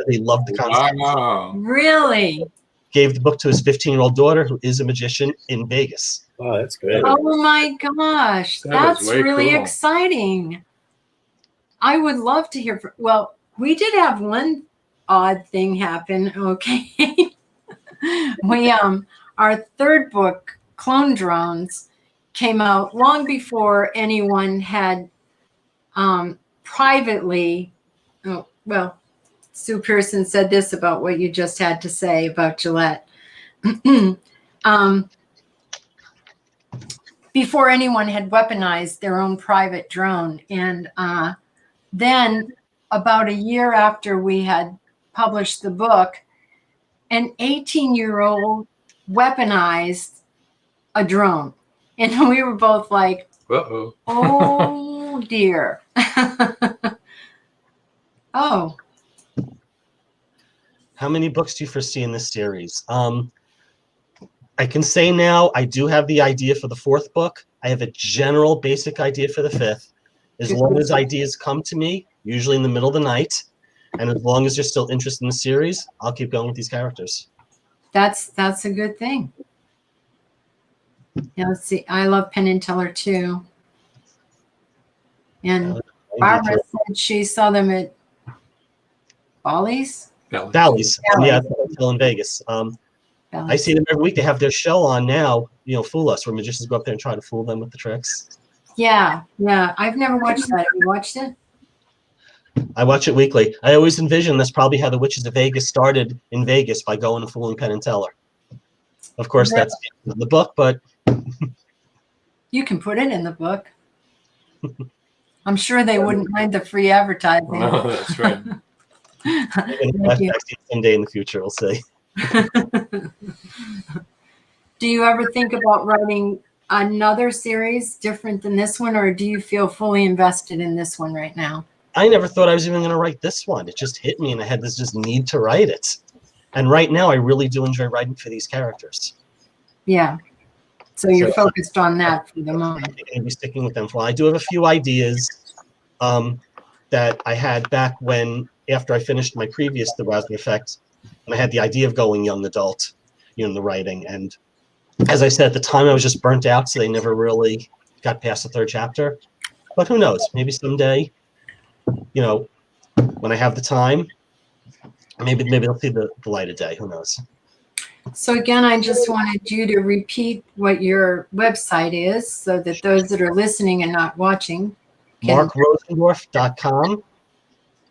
He loved the concept. Wow. Really? Gave the book to his 15-year-old daughter, who is a magician in Vegas. Oh, that's great. Oh my gosh. That's really cool. exciting. I would love to hear well, we did have one odd thing happen. Okay. Our third book, Clone Drones, came out long before anyone had privately, Sue Pearson said this about what you just had to say about Gillette. Before anyone had weaponized their own private drone. And then about a year after we had published the book, an 18-year-old weaponized a drone. And we were both like, Uh-oh. oh dear. Oh. How many books do you foresee in this series? I can say now I do have the idea for the 4th book. I have a general basic idea for the 5th. As long as ideas come to me, usually in the middle of the night, and as long as there's still interest in the series, I'll keep going with these characters. That's a good thing. Yeah, let's see. I love Penn and Teller too. And Barbara said she saw them at Bally's. Bally's. Yeah, hotel in Vegas. I see them every week. They have their show on now, Fool Us, where magicians go up there and try to fool them with the tricks. Yeah. I've never watched that. Have you watched it? I watch it weekly. I always envision that's probably how the Witches of Vegas started in Vegas, by going and fooling Penn and Teller. Of course, that's the book, but you can put it in the book. I'm sure they wouldn't mind the free advertising. No, that's right. Someday in the future, we'll see. Do you ever think about writing another series different than this one, or do you feel fully invested in this one right now? I never thought I was even going to write this one. It just hit me, and I had this just need to write it. And right now, I really do enjoy writing for these characters. Yeah. So you're focused on that for the moment. I'm going to be sticking with them for a while. I do have a few ideas that I had back after I finished my previous The Rosendorf Effect, and I had the idea of going young adult, in the writing. And as I said, at the time, I was just burnt out, so they never really got past the 3rd chapter. But who knows? Maybe someday, when I have the time, maybe they'll see the light of day. Who knows? So again, I just wanted you to repeat what your website is so that those that are listening and not watching can... MarkRosendorf.com.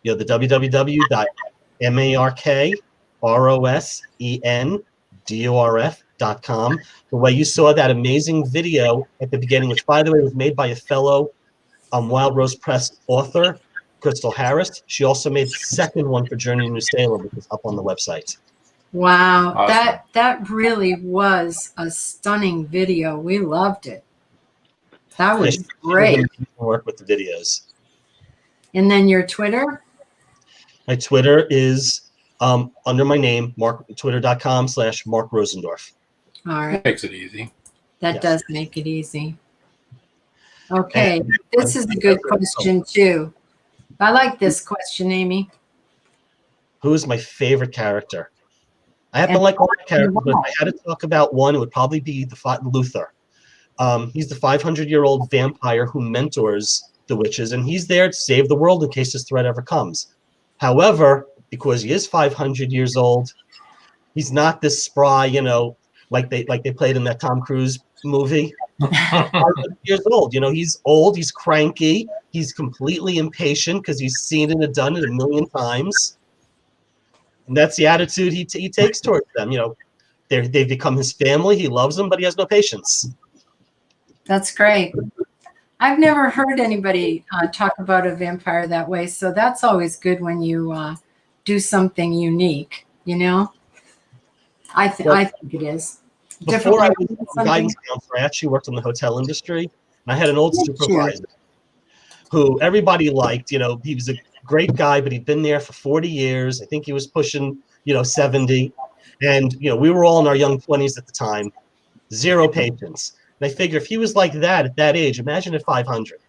The www.markrosendorf.com. The way you saw that amazing video at the beginning, which, by the way, was made by a fellow Wild Rose Press author, Crystal Harris. She also made the second one for Journey to New Salem, which is up on the website. Wow, Awesome. that really was a stunning video. We loved it. That was great. Work with the videos. And then your Twitter? My Twitter is under my name, twitter.com/Mark Rosendorf. All right. Makes it easy. That Yes. does make it easy. Okay, this is a good question too. I like this question, Amy. Who is my favorite character? I happen to like all the characters, but if I had to talk about one, it would probably be Luther. He's the 500-year-old vampire who mentors the witches, and he's there to save the world in case this threat ever comes. However, because he is 500 years old, he's not this spry, like they played in that Tom Cruise movie. 500 years old, he's old, he's cranky, he's completely impatient because he's seen it and done it a million times. And that's the attitude he takes towards them. They've become his family. He loves them, but he has no patience. That's great. I've never heard anybody talk about a vampire that way, so that's always good when you do something unique. I think it is. Before I was a guidance counselor, I actually worked in the hotel industry, and I had an old supervisor who everybody liked. He was a great guy, but he'd been there for 40 years. I think he was pushing, 70. And, we were all in our young 20s at the time. Zero patience. And I figure if he was like that at that age, imagine at 500.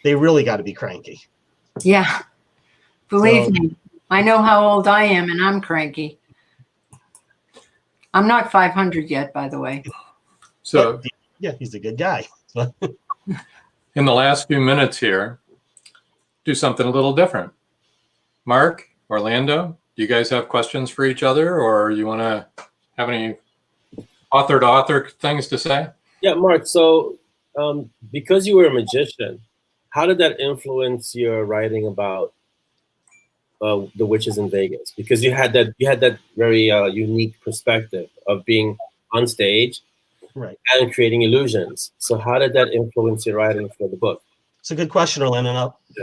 They really got to be cranky. Yeah. Believe me, I know how old I am, and I'm cranky. I'm not 500 yet, by the way. So, yeah, he's a good guy. in the last few minutes here, do something a little different. Mark, Orlando, do you guys have questions for each other, or you want to have any author-to-author things to say? Yeah, Mark, so because you were a magician, how did that influence your writing about the witches in Vegas? Because you had that very unique perspective of being on stage, right, and creating illusions. So how did that influence your writing for the book? It's a good question, Orlando. And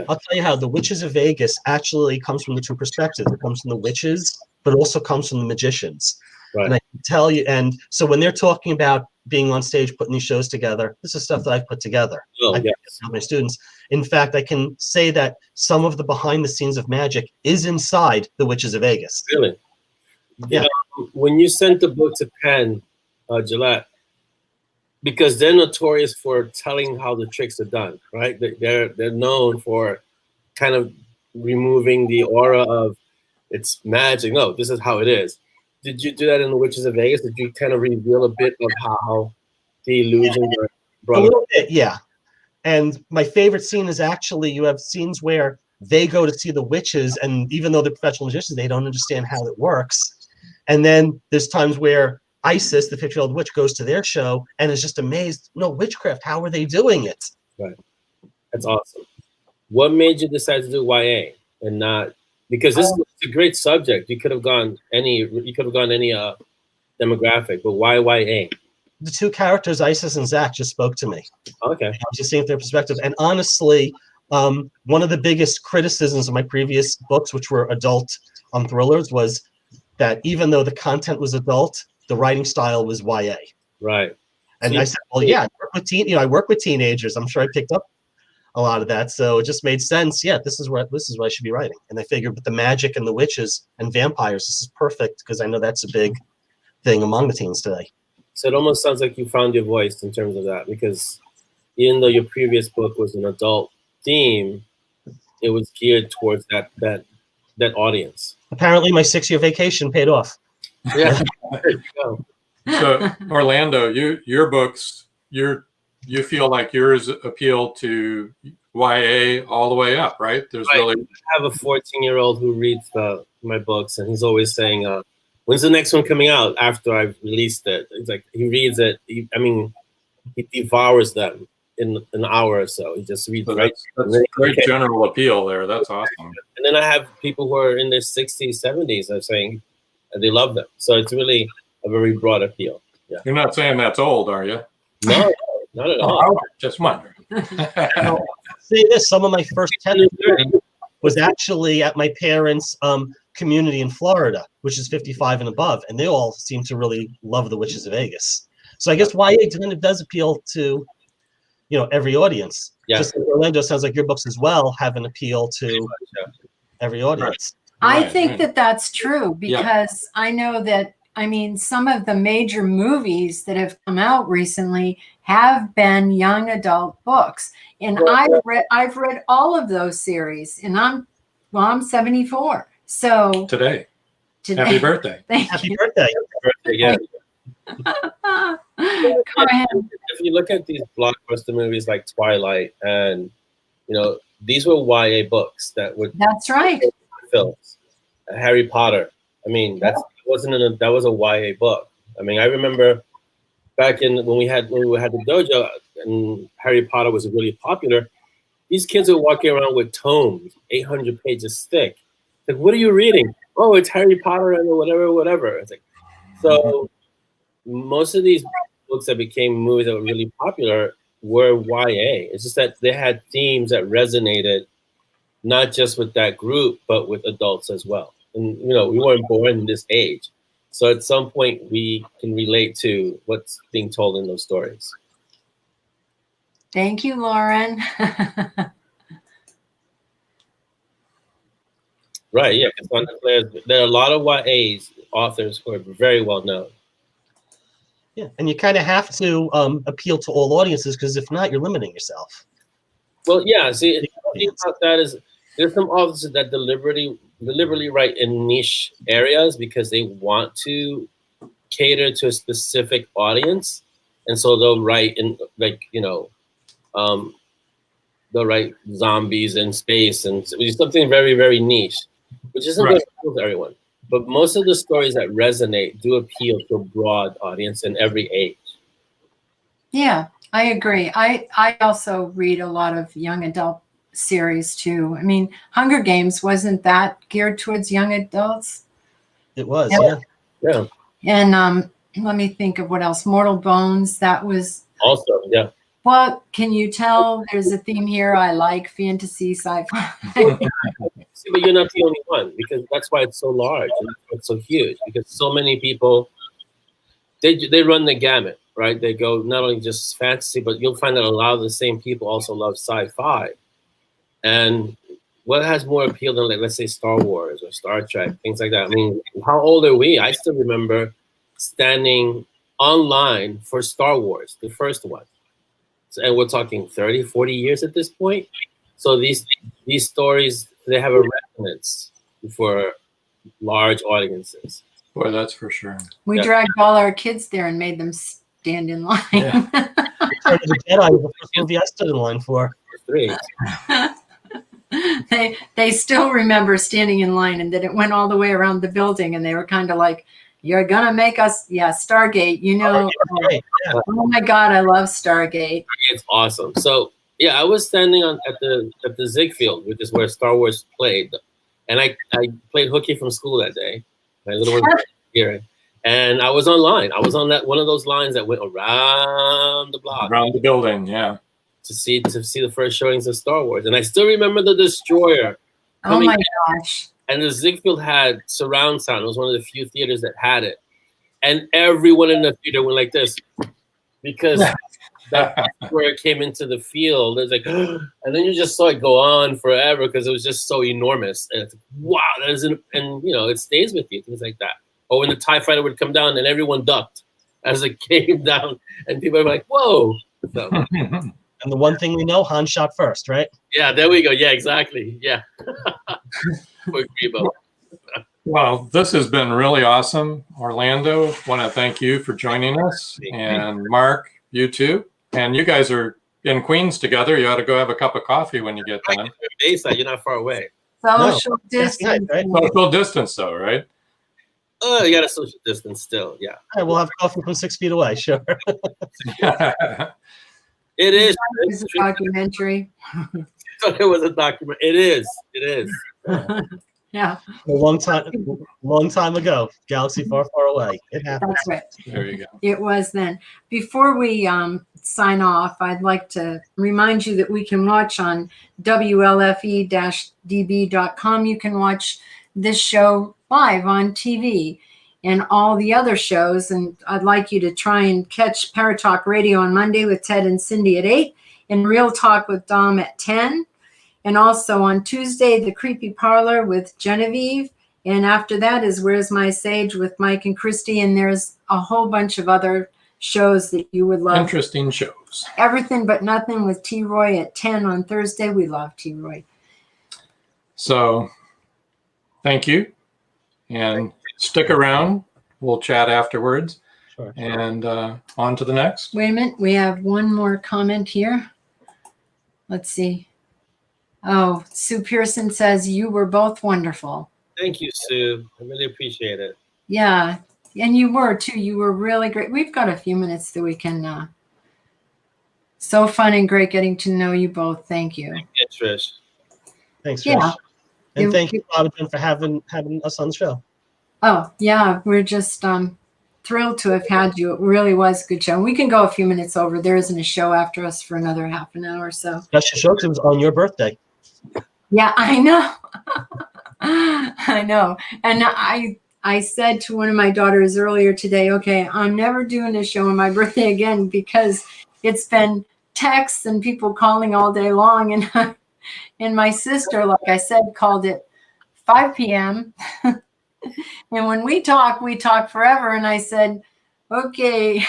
I'll tell you how the Witches of Vegas actually comes from the two perspectives. It comes from the witches, but it also comes from the magicians. Right. And I can tell you, and so when they're talking about being on stage, putting these shows together, this is stuff that I've put together. I help my students. In fact, I can say that some of the behind the scenes of magic is inside the Witches of Vegas. Really? Yeah. When you sent the book to Penn, Gillette, because they're notorious for telling how the tricks are done, right? They're known for kind of removing the aura of it's magic. No, this is how it is. Did you do that in the Witches of Vegas? Did you kind of reveal a bit of how the illusions were brought a little bit, yeah. And my favorite scene is actually you have scenes where they go to see the witches, and even though they're professional magicians, they don't understand how it works. And then there's times where Isis, the 50-year-old witch, goes to their show and is just amazed. No, witchcraft, how are they doing it? Right. That's awesome. What made you decide to do YA and not, because this is a great subject. You could have gone any demographic, but why YA? The two characters, Isis and Zach, just spoke to me. Okay. I was just seeing their perspective. And honestly, one of the biggest criticisms of my previous books, which were adult thrillers, was that even though the content was adult, the writing style was YA. Right. And I said, well, yeah, I work with teenagers. I'm sure I picked up a lot of that. So it just made sense. Yeah, this is what I should be writing. And I figured with the magic and the witches and vampires, this is perfect because I know that's a big thing among the teens today. So it almost sounds like you found your voice in terms of that, because even though your previous book was an adult theme, it was geared towards that audience. Apparently my 6-year vacation paid off. Yeah. There you go. So Orlando, your books, you feel like yours appeal to YA all the way up, right? There's really. I have a 14-year-old who reads my books, and he's always saying, "When's the next one coming out?" After I've released it, it's like he reads it. He devours them in an hour or so. He just reads. So that's great general appeal there. That's awesome. And then I have people who are in their 60s, 70s are saying they love them. So it's really a very broad appeal. Yeah. You're not saying that's old, are you? No, not at all. Just wondering. Say this: some of my first 10 was actually at my parents' community in Florida, which is 55 and above, and they all seem to really love The Witches of Vegas. So I guess YA kind of does appeal to, every audience. Yeah. Just like Orlando, sounds like your books as well have an appeal to every audience. I Right, think right. that that's true because I know that, some of the major movies that have come out recently have been young adult books. And I've read all of those series, and I'm 74. So Today. today, Happy birthday. Happy birthday. Yeah. Go ahead. If you look at these blockbuster movies like Twilight, and these were YA books that would That's right. films. Harry Potter. That was a YA book. I remember back when we had the dojo and Harry Potter was really popular. These kids were walking around with tomes, 800 pages thick. Like, what are you reading? Oh, it's Harry Potter and whatever. It's like, so most of these books that became movies that were really popular were YA. It's just that they had themes that resonated not just with that group, but with adults as well. And, we weren't born in this age. So at some point we can relate to what's being told in those stories. Thank you, Lauren. Right, yeah. There are a lot of YAs authors who are very well known. Yeah, and you kind of have to appeal to all audiences, because if not, you're limiting yourself. Well, yeah. See, the thing about that is there's some authors that deliberately write in niche areas because they want to cater to a specific audience, and so they'll write in they'll write zombies in space and something very, very niche, which isn't going to appeal to everyone. But most of the stories that resonate do appeal to a broad audience in every age. Yeah, I agree. I also read a lot of young adult series too. Hunger Games, wasn't that geared towards young adults? It was, Yeah. And let me think of what else. Mortal Bones, that was Also, yeah. Well, can you tell there's a theme here? I like fantasy, sci-fi. See, but you're not the only one, because that's why it's so large and it's so huge, because so many people, they run the gamut, right? They go not only just fantasy, but you'll find that a lot of the same people also love sci-fi. And what has more appeal than, like, let's say Star Wars or Star Trek, things like that? How old are we? I still remember standing online for Star Wars, the first one. And we're talking 30, 40 years at this point. So these stories, they have a resonance for large audiences. Boy, that's for sure. We dragged all our kids there and made them stand in line. Return of the Jedi was the first movie I stood in line for. They still remember standing in line, and then it went all the way around the building, and they were kind of like, "You're gonna make us, Stargate, Oh my God, I love Stargate. It's awesome. So yeah, I was standing at the Ziegfeld, which is where Star Wars played, and I played hooky from school that day. My little one was here, and I was online. I was on one of those lines that went around the block, around the building, yeah, to see the first showings of Star Wars. And I still remember the Destroyer. Oh my gosh. And the Ziegfeld had surround sound. It was one of the few theaters that had it. And everyone in the theater went like this, because that's where it came into the field. It was like, and then you just saw it go on forever because it was just so enormous. And it's like, wow, it stays with you, things like that. Or when the TIE fighter would come down and everyone ducked as it came down, and people were like, whoa. So, and the one thing we know, Han shot first, right? Yeah, there we go. Yeah, exactly. Yeah. Well, this has been really awesome. Orlando, want to thank you for joining us. And Mark, you too. And you guys are in Queens together. You ought to go have a cup of coffee when you get done. Bayside, you're not far away. Social distance. Right? Social distance, though, right? Oh, you got a social distance still, yeah. All right, we'll have coffee from 6 feet away, sure. It is. It's a documentary. It was a document. It is. Yeah. A long time ago, galaxy far, far away. It happened. That's right. There you go. It was then. Before we sign off, I'd like to remind you that we can watch on WLFE-DB.com. You can watch this show live on TV and all the other shows. And I'd like you to try and catch Paratalk Radio on Monday with Ted and Cindy at 8 and Real Talk with Dom at 10. And also on Tuesday, The Creepy Parlor with Genevieve. And after that is Where's My Sage with Mike and Christy. And there's a whole bunch of other shows that you would love. Interesting shows. Everything But Nothing with T. Roy at 10 on Thursday. We love T. Roy. So thank you. And stick around. We'll chat afterwards. Sure. And on to the next. Wait a minute. We have one more comment here. Let's see. Oh, Sue Pearson says, you were both wonderful. Thank you, Sue. I really appreciate it. Yeah. And you were too. You were really great. We've got a few minutes that we can. So fun and great getting to know you both. Thank you. Thank you, Trish. Thanks, Trish. Yeah. And thank you, Robin, for having us on the show. Oh, yeah. We're just thrilled to have had you. It really was a good show. We can go a few minutes over. There isn't a show after us for another half an hour or so. Special show because it was on your birthday. Yeah, I know. I know. And I said to one of my daughters earlier today, okay, I'm never doing a show on my birthday again because it's been texts and people calling all day long. And my sister, like I said, called it 5 p.m. And when we talk forever. And I said, okay,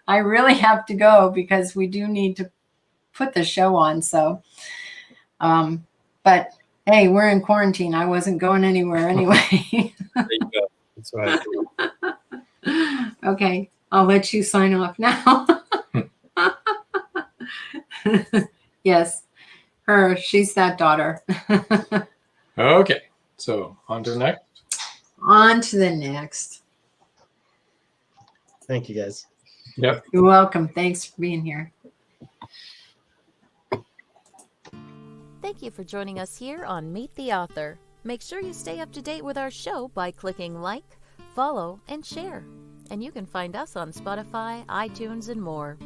I really have to go because we do need to put the show on. So, but hey, we're in quarantine. I wasn't going anywhere anyway. There you go. That's right. Okay, I'll let you sign off now. Yes, she's that daughter. Okay, so on to the next. On to the next. Thank you, guys. Yep. You're welcome. Thanks for being here. Thank you for joining us here on Meet the Author. Make sure you stay up to date with our show by clicking like, follow, and share. And you can find us on Spotify, iTunes, and more.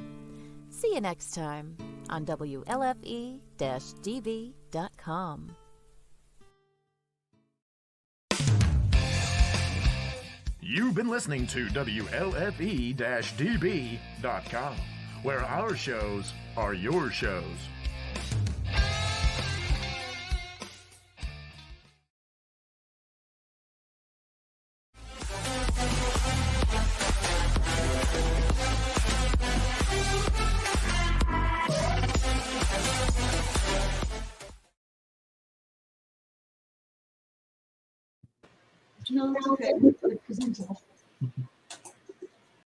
See you next time on WLFE-DV.com. You've been listening to WLFE-DB.com, where our shows are your shows. No, it's okay.